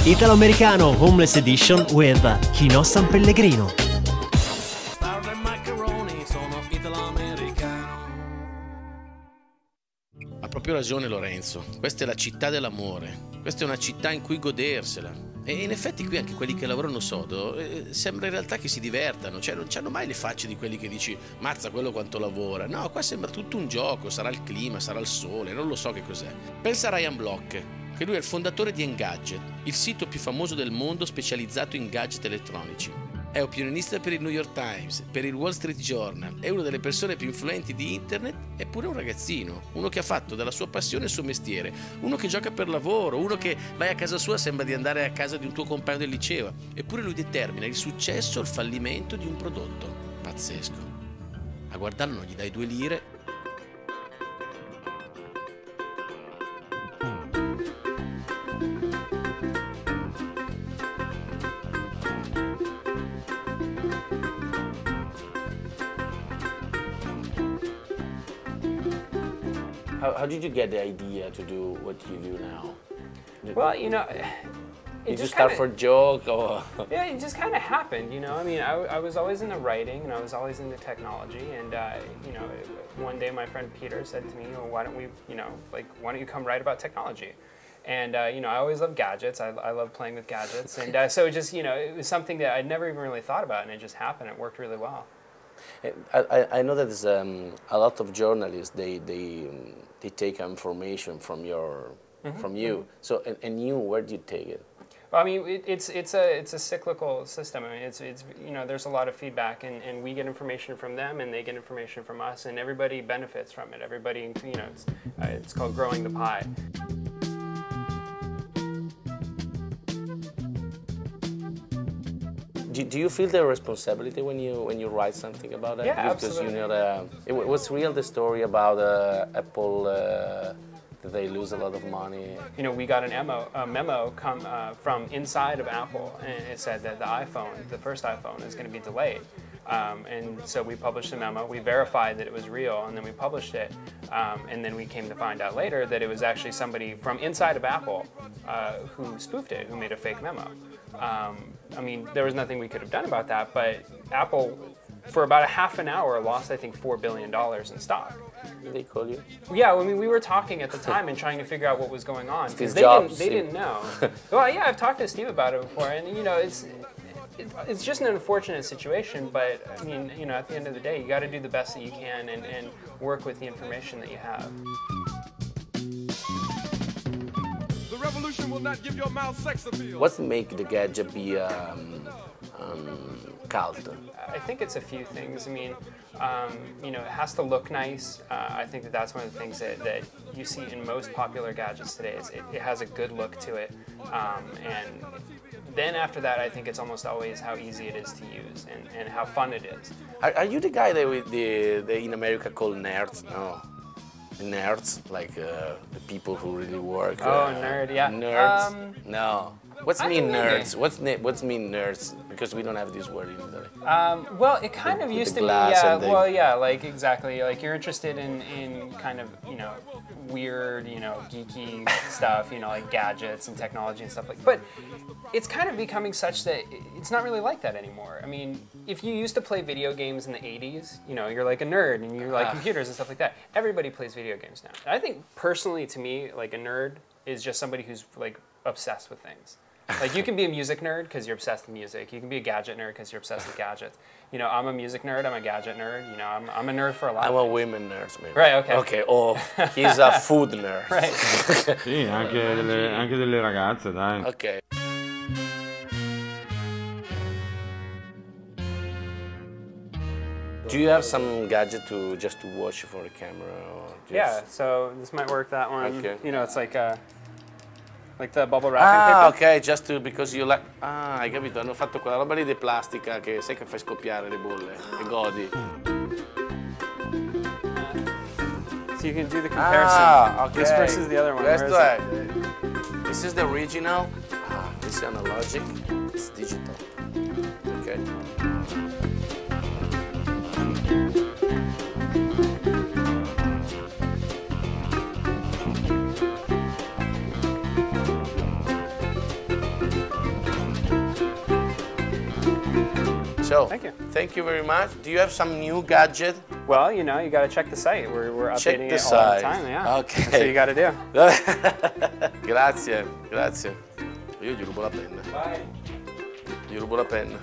Italo Americano Homeless Edition with Chino San Pellegrino. Sono Italo Americano. Ha proprio ragione Lorenzo, questa è la città dell'amore, questa è una città in cui godersela. E in effetti qui anche quelli che lavorano sodo sembra in realtà che si divertano, cioè non c'hanno mai le facce di quelli che dici mazza quello quanto lavora. No, qua sembra tutto un gioco, sarà il clima, sarà il sole, non lo so che cos'è. Pensa a Ryan Block, che lui è il fondatore di Engadget, il sito più famoso del mondo specializzato in gadget elettronici. È opinionista per il New York Times, per il Wall Street Journal, è una delle persone più influenti di internet, eppure un ragazzino, uno che ha fatto della sua passione il suo mestiere, uno che gioca per lavoro, uno che vai a casa sua sembra di andare a casa di un tuo compagno del liceo, eppure lui determina il successo o il fallimento di un prodotto. Pazzesco. A guardarlo non gli dai 2 lire. How did you get the idea to do what you do now? Well, you know, Did you start for a joke or? Yeah, it just kind of happened, you know. I mean, I was always into writing and I was always into technology, and you know, one day my friend Peter said to me, well, why don't we, you know, like, why don't you come write about technology? And you know, I always love gadgets. I love playing with gadgets, and so it just, you know, it was something that I'd never even really thought about, and it just happened. It worked really well. I know that there's a lot of journalists. They take information from from you. So and you, where do you take it? Well, I mean, it's a cyclical system. I mean, it's you know, there's a lot of feedback, and we get information from them, and they get information from us, and everybody benefits from it. Everybody, you know, it's called growing the pie. Do you feel the responsibility when you write something about that? Yeah, because absolutely. you know it was real, the story about Apple that they lose a lot of money. You know, we got a memo come from inside of Apple, and it said that the first iPhone, is going to be delayed. And so we published a memo, we verified that it was real, and then we published it. And then we came to find out later that it was actually somebody from inside of Apple who spoofed it, who made a fake memo. I mean, there was nothing we could have done about that, but Apple, for about a half an hour, lost, I think, $4 billion in stock. Did they call you? Yeah, I mean, we were talking at the time and trying to figure out what was going on. Steve They Jobs. didn't know. Well, yeah, I've talked to Steve about it before, and you know, it's just an unfortunate situation, but I mean, you know, at the end of the day, you got to do the best that you can and work with the information that you have. The revolution will not give your mouth sex appeal. What make the gadget be cult? I think it's a few things. I mean, you know, it has to look nice. I think that's one of the things that you see in most popular gadgets today. Is it has a good look to it, and then after that, I think it's almost always how easy it is to use and how fun it is. Are you the guy that they in America call nerds? No. Nerds, like the people who really work. Oh, nerd, yeah. Nerds? No. What's I mean think nerds? What's mean nerds? Because we don't have this word in Italy. Well, it kind of used to be, yeah. Well, yeah, like exactly. Like you're interested in kind of, you know, weird, you know, geeky stuff, you know, like gadgets and technology and stuff like. But it's kind of becoming such that it's not really like that anymore. I mean, if you used to play video games in the 80s, you know, you're like a nerd and you like computers and stuff like that. Everybody plays video games now. I think personally, to me, like a nerd is just somebody who's like obsessed with things. Like you can be a music nerd because you're obsessed with music. You can be a gadget nerd because you're obsessed with gadgets. You know, I'm a music nerd. I'm a gadget nerd. You know, I'm a nerd for a lot. I'm of a things. women nerd, maybe. Right. Okay. Okay. Oh, he's a food nerd. Right. Sì, anche delle ragazze, dai. Okay. Do you have some gadget to just to watch for a camera? Or just... Yeah. So this might work. That one. Okay. You know, it's like the bubble wrapping paper. Ok, just to, because you like... Ah, hai capito, hanno fatto quella roba lì di plastica che sai che fai scoppiare le bolle e godi. So you can do the comparison. Ah, ok. This versus the other one. Questo è... This is the original. Ah, this is analogic. It's digital. Ok. So, Thank you. Thank you very much. Do you have some new gadget? Well, you know, you got to check the site. We're Check updating the it all the site. time. Yeah. Okay. That's what you got to do. Grazie, grazie. Io gli rubo la penna. Vai. Gli rubo la penna.